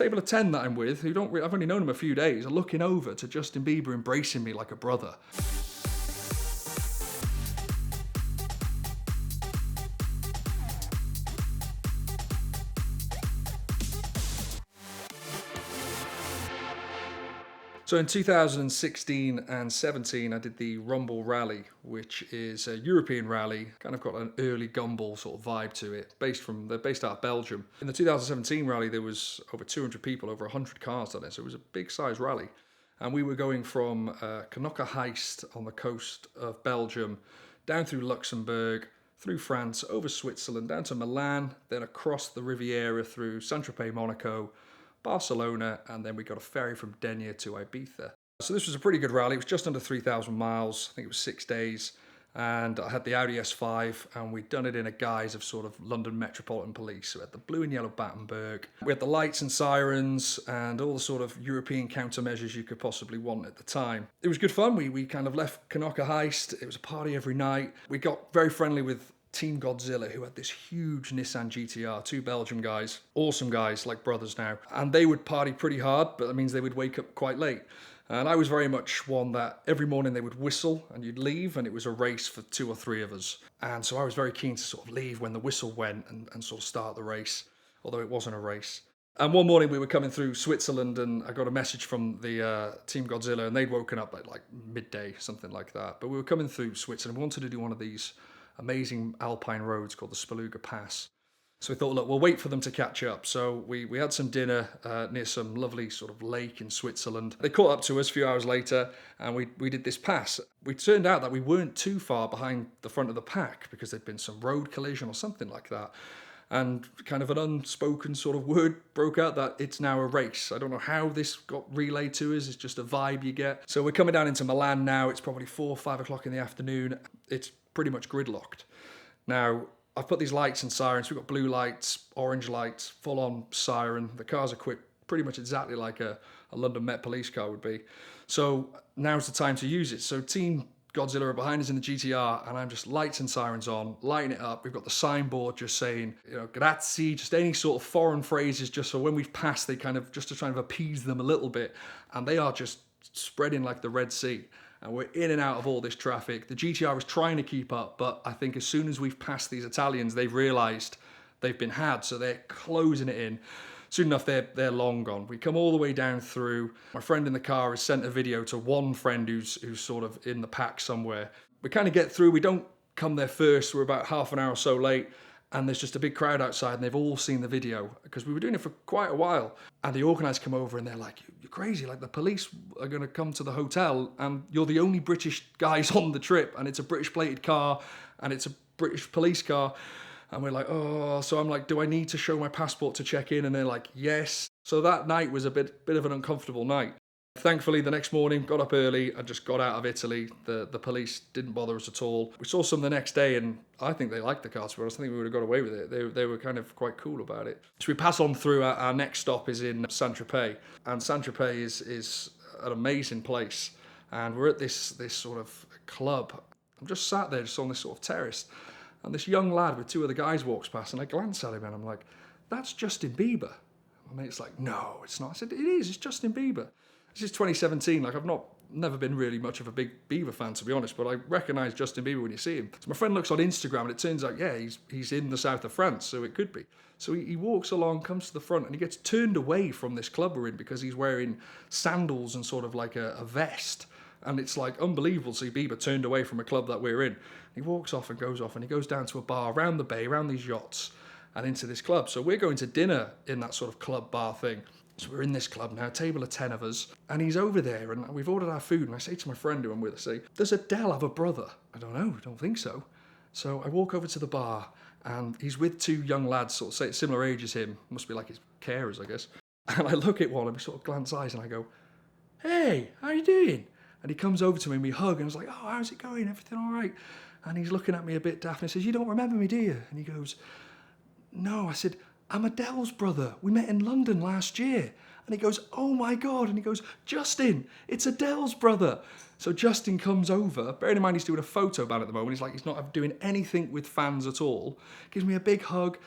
table of 10 that I'm with, who I've only known him a few days, are looking over to Justin Bieber embracing me like a brother. So in 2016 and 17, I did the Rumble Rally, which is a European rally, kind of got an early gumball sort of vibe to it, they're based out of Belgium. In the 2017 rally, there was over 200 people, over 100 cars on it, so it was a big size rally. And we were going from Knokke Heist on the coast of Belgium, down through Luxembourg, through France, over Switzerland, down to Milan, then across the Riviera through Saint-Tropez, Monaco, Barcelona, and then we got a ferry from Denia to Ibiza. So this was a pretty good rally. It was just under 3,000 miles. I think it was 6 days. And I had the Audi S5, and we'd done it in a guise of sort of London Metropolitan Police. So we had the blue and yellow Battenberg. We had the lights and sirens and all the sort of European countermeasures you could possibly want at the time. It was good fun. We kind of left Knokke Heist. It was a party every night. We got very friendly with Team Godzilla, who had this huge Nissan GTR, 2 Belgian guys, awesome guys, like brothers now. And they would party pretty hard, but that means they would wake up quite late. And I was very much one that every morning they would whistle and you'd leave, and it was a race for 2 or 3 of us. And so I was very keen to sort of leave when the whistle went and sort of start the race, although it wasn't a race. And one morning we were coming through Switzerland, and I got a message from the Team Godzilla, and they'd woken up at like midday, something like that. But we were coming through Switzerland. We wanted to do one of these amazing alpine roads called the Speluga Pass. So we thought, look, we'll wait for them to catch up. So we had some dinner near some lovely sort of lake in Switzerland. They caught up to us a few hours later, and we did this pass. We turned out that we weren't too far behind the front of the pack because there'd been some road collision or something like that. And kind of an unspoken sort of word broke out that it's now a race. I don't know how this got relayed to us. It's just a vibe you get. So we're coming down into Milan now. It's probably 4 or 5 o'clock in the afternoon. It's pretty much gridlocked. Now, I've put these lights and sirens. We've got blue lights, orange lights, full-on siren. The car's equipped pretty much exactly like a London Met police car would be. So now's the time to use it. So Team Godzilla are behind us in the GTR, and I'm just lights and sirens on, lighting it up. We've got the signboard just saying, grazie, just any sort of foreign phrases, just so when we've passed, they kind of, just to try and appease them a little bit. And they are just spreading like the Red Sea. And we're in and out of all this traffic. The GTR is trying to keep up, but I think as soon as we've passed these Italians, they've realised they've been had, so they're closing it in. Soon enough, they're long gone. We come all the way down through. My friend in the car has sent a video to one friend who's sort of in the pack somewhere. We kind of get through. We don't come there first. We're about half an hour or so late. And there's just a big crowd outside, and they've all seen the video because we were doing it for quite a while. And the organisers come over and they're like, you're crazy. Like, the police are going to come to the hotel and you're the only British guys on the trip, and it's a British plated car and it's a British police car. And we're like, oh, so I'm like, do I need to show my passport to check in? And they're like, yes. So that night was a bit of an uncomfortable night. Thankfully, the next morning, got up early and just got out of Italy. The police didn't bother us at all. We saw some the next day, and I think they liked the car, to be honest. I think we would have got away with it. They were kind of quite cool about it. So we pass on through. Our next stop is in Saint-Tropez. And Saint-Tropez is an amazing place. And we're at this sort of club. I'm just sat there, just on this sort of terrace. And this young lad with 2 other guys walks past, and I glance at him, and I'm like, that's Justin Bieber. My mate's like, no, it's not. I said, it is, it's Justin Bieber. This is 2017. Like, I've never been really much of a big Bieber fan, to be honest, but I recognise Justin Bieber when you see him. So my friend looks on Instagram, and it turns out, yeah, he's in the south of France, so it could be. So he walks along, comes to the front, and he gets turned away from this club we're in because he's wearing sandals and sort of like a vest. And it's like unbelievable to see Bieber turned away from a club that we're in. He walks off and he goes down to a bar around the bay, around these yachts, and into this club. So we're going to dinner in that sort of club bar thing. So we're in this club now, table of 10 of us, and he's over there, and we've ordered our food, and I say to my friend who I'm with, I say, does Adele have a brother? I don't know, I don't think so. So I walk over to the bar, and he's with 2 young lads, sort of similar age as him, must be like his carers, I guess. And I look at one, and we sort of glance eyes, and I go, hey, how you doing? And he comes over to me and we hug, and I was like, oh, how's it going? Everything all right? And he's looking at me a bit daft, and he says, you don't remember me, do you? And he goes, no. I said, I'm Adele's brother. We met in London last year. And he goes, oh my God. And he goes, Justin, it's Adele's brother. So Justin comes over, bearing in mind he's doing a photo ban at the moment. He's like, he's not doing anything with fans at all. Gives me a big hug.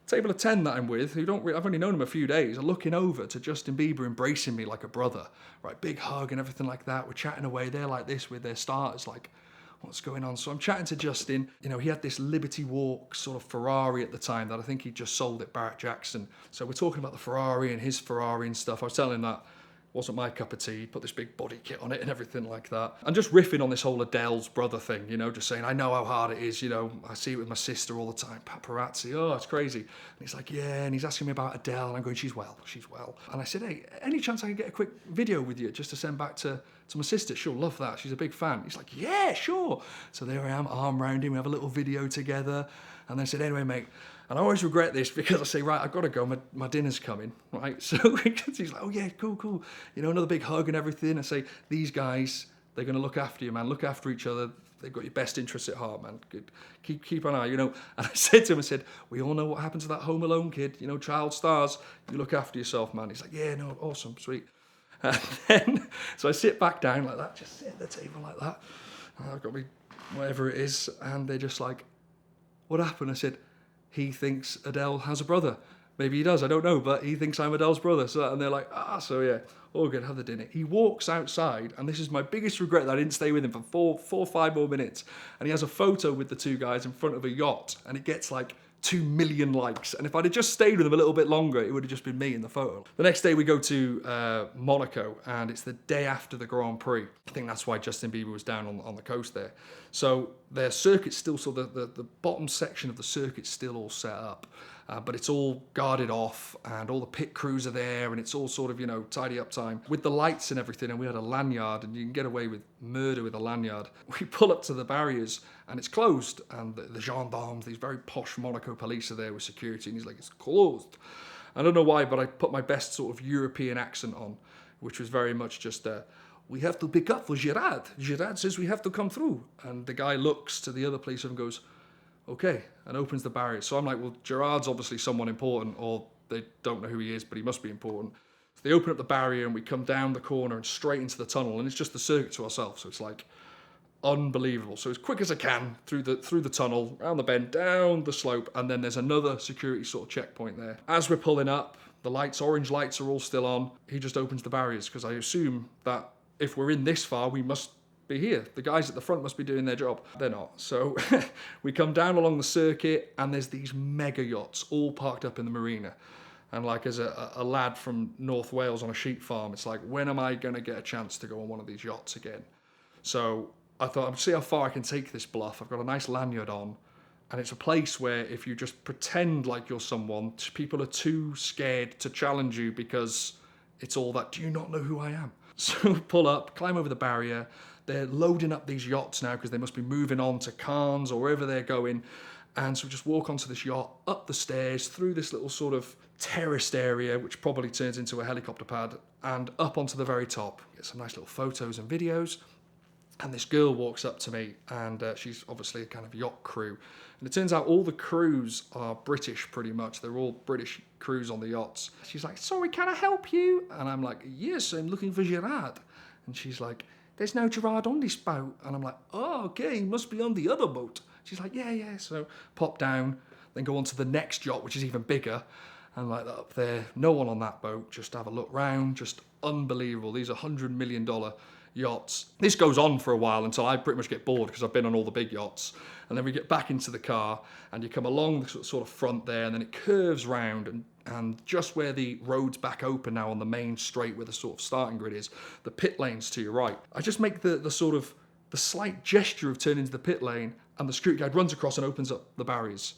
table of 10 that I'm with, who don't I've only known him a few days, are looking over to Justin Bieber embracing me like a brother, right? Big hug and everything like that. We're chatting away. They're like this with their starters, like, what's going on? So I'm chatting to Justin. You know, he had this Liberty Walk sort of Ferrari at the time that I think he just sold at Barrett Jackson. So we're talking about the Ferrari and his Ferrari and stuff. I was telling him that wasn't my cup of tea. He put this big body kit on it and everything like that. And just riffing on this whole Adele's brother thing, you know, just saying, I know how hard it is, you know, I see it with my sister all the time, paparazzi, oh, it's crazy. And he's like, yeah, and he's asking me about Adele, and I'm going, she's well. And I said, hey, any chance I can get a quick video with you just to send back to my sister? She'll love that, she's a big fan. He's like, yeah, sure. So there I am, arm round him, we have a little video together. And I said, anyway, mate, and I always regret this because I say, right, I've got to go, my dinner's coming, right? So he's like, oh yeah, cool. You know, another big hug and everything. I say, these guys, they're going to look after you, man. Look after each other. They've got your best interests at heart, man. Good. Keep an eye, you know. And I said to him, we all know what happened to that Home Alone kid, you know, child stars. You look after yourself, man. He's like, yeah, no, awesome, sweet. And then, so I sit back down like that, just sit at the table like that. And I've got me, whatever it is. And they're just like, what happened? I said, he thinks Adele has a brother. Maybe he does, I don't know, but he thinks I'm Adele's brother. So, and they're like, so yeah, all good, have the dinner. He walks outside, and this is my biggest regret that I didn't stay with him for 4 or 5 more minutes. And he has a photo with the two guys in front of a yacht, and it gets like 2 million likes. And if I'd have just stayed with him a little bit longer, it would have just been me in the photo. The next day we go to Monaco, and it's the day after the Grand Prix. I think that's why Justin Bieber was down on the coast there. So their circuit's still, so the bottom section of the circuit's still all set up. But it's all guarded off, and all the pit crews are there, and it's all sort of, you know, tidy up time with the lights and everything. And we had a lanyard, and you can get away with murder with a lanyard. We pull up to the barriers, and it's closed, and the gendarmes, these very posh Monaco police, are there with security, and he's like, it's closed. I don't know why, but I put my best sort of European accent on, which was very much just we have to pick up for Gerard. Gerard says we have to come through. And the guy looks to the other police and goes, okay, and opens the barrier. So I'm like, well, Gerard's obviously someone important, or they don't know who he is, but he must be important. So they open up the barrier, and we come down the corner and straight into the tunnel, and it's just the circuit to ourselves. So it's like unbelievable. So as quick as I can through the tunnel, around the bend, down the slope, and then there's another security sort of checkpoint there. As we're pulling up, the lights, orange lights, are all still on. He just opens the barriers, because I assume that if we're in this far, we must be here. The guys at the front must be doing their job. They're not. So we come down along the circuit, and there's these mega yachts all parked up in the marina. And like, as a lad from North Wales on a sheep farm, it's like, when am I going to get a chance to go on one of these yachts again? So I thought, I'll see how far I can take this bluff. I've got a nice lanyard on, and it's a place where if you just pretend like you're someone, people are too scared to challenge you, because it's all that, do you not know who I am? So pull up, climb over the barrier. They're loading up these yachts now, because they must be moving on to Cannes or wherever they're going. And so we just walk onto this yacht, up the stairs, through this little sort of terraced area, which probably turns into a helicopter pad, and up onto the very top. Get some nice little photos and videos. And this girl walks up to me, and she's obviously a kind of yacht crew. And it turns out all the crews are British, pretty much. They're all British crews on the yachts. She's like, sorry, can I help you? And I'm like, yes, I'm looking for Gerard. And she's like, there's no Gerard on this boat. And I'm like, oh, okay, he must be on the other boat. She's like, yeah. So pop down, then go on to the next yacht, which is even bigger. And like, up there, no one on that boat. Just have a look round, just unbelievable. These are $100 million yachts. This goes on for a while until I pretty much get bored, because I've been on all the big yachts. And then we get back into the car, and you come along the sort of front there, and then it curves round, and just where the road's back open now on the main straight where the sort of starting grid is, the pit lane's to your right. I just make the sort of the slight gesture of turning into the pit lane, and the security guard runs across and opens up the barriers.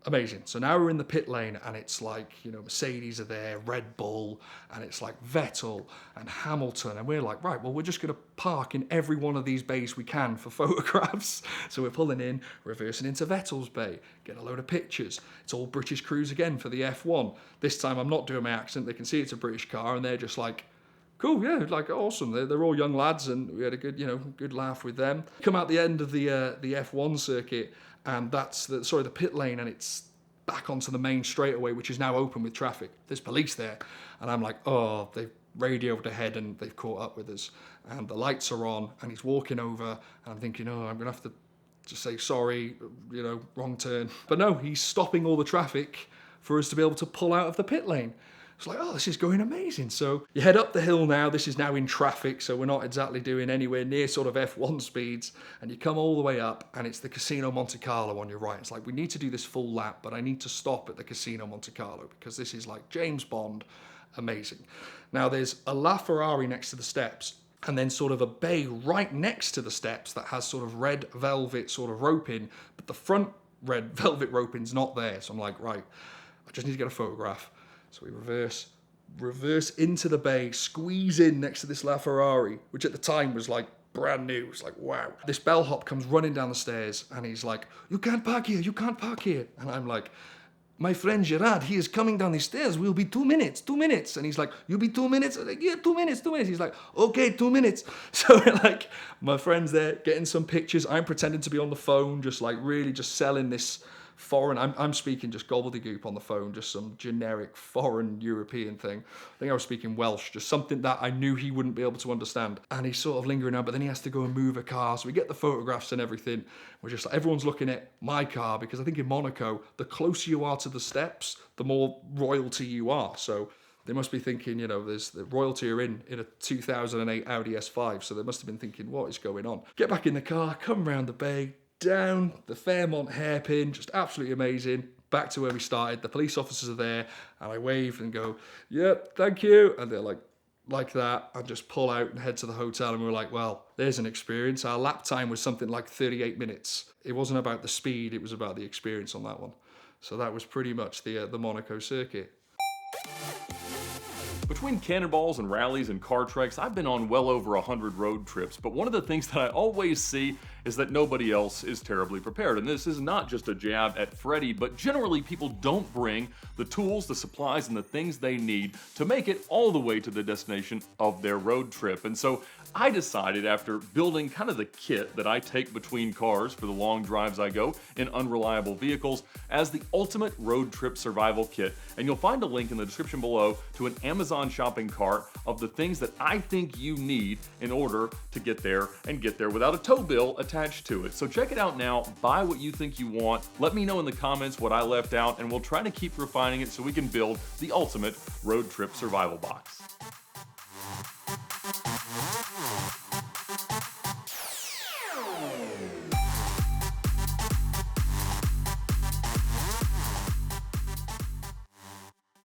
Amazing. So now we're in the pit lane, and it's like, you know, Mercedes are there, Red Bull, and it's like Vettel and Hamilton, and we're like, right, well, we're just going to park in every one of these bays we can for photographs. So we're pulling in, reversing into Vettel's bay, get a load of pictures. It's all British crews again for the F1. This time I'm not doing my accent. They can see it's a British car, and they're just like, cool, yeah, like awesome. They're all young lads, and we had a good laugh with them. Come out the end of the F1 circuit, and that's the pit lane, and it's back onto the main straightaway, which is now open with traffic. There's police there, and I'm like, oh, they've radioed ahead and they've caught up with us, and the lights are on, and he's walking over, and I'm thinking, oh, I'm gonna have to just say sorry, wrong turn. But no, he's stopping all the traffic for us to be able to pull out of the pit lane. It's like, oh, this is going amazing. So you head up the hill now. This is now in traffic, so we're not exactly doing anywhere near sort of F1 speeds. And you come all the way up, and it's the Casino Monte Carlo on your right. It's like, we need to do this full lap, but I need to stop at the Casino Monte Carlo because this is like James Bond, amazing. Now, there's a LaFerrari next to the steps, and then sort of a bay right next to the steps that has sort of red velvet sort of roping, but the front red velvet roping's not there. So I'm like, right, I just need to get a photograph. So we reverse into the bay, squeeze in next to this LaFerrari, which at the time was like brand new. It's like, wow. This bellhop comes running down the stairs and he's like, you can't park here, you can't park here. And I'm like, my friend Gerard, he is coming down the stairs. We'll be 2 minutes. And he's like, you'll be 2 minutes? I'm like, yeah, 2 minutes. He's like, okay, 2 minutes. So like, my friend's there getting some pictures. I'm pretending to be on the phone, just like really just selling this foreign, I'm speaking just gobbledygook on the phone, just some generic foreign European thing. I think I was speaking Welsh, just something that I knew he wouldn't be able to understand. And he's sort of lingering out, but then he has to go and move a car. So we get the photographs and everything. We're just like, everyone's looking at my car, because I think in Monaco, the closer you are to the steps, the more royalty you are. So they must be thinking, you know, there's the royalty are in a 2008 Audi S5. So they must have been thinking, what is going on? Get back in the car, come round the bay, down the Fairmont hairpin, just absolutely amazing. Back to where we started. The police officers are there, and I wave and go, yep, thank you. And they're like that, and just pull out and head to the hotel. And we were like, well, there's an experience. Our lap time was something like 38 minutes. It wasn't about the speed, it was about the experience on that one. So that was pretty much the Monaco circuit. Between cannonballs and rallies and car treks, I've been on well over 100 road trips, but one of the things that I always see is that nobody else is terribly prepared. And this is not just a jab at Freddie, but generally people don't bring the tools, the supplies, and the things they need to make it all the way to the destination of their road trip. And so I decided, after building kind of the kit that I take between cars for the long drives I go in unreliable vehicles, as the ultimate road trip survival kit. And you'll find a link in the description below to an Amazon shopping cart of the things that I think you need in order to get there, and get there without a tow bill attached to it. So check it out now, buy what you think you want, let me know in the comments what I left out, and we'll try to keep refining it so we can build the ultimate road trip survival box.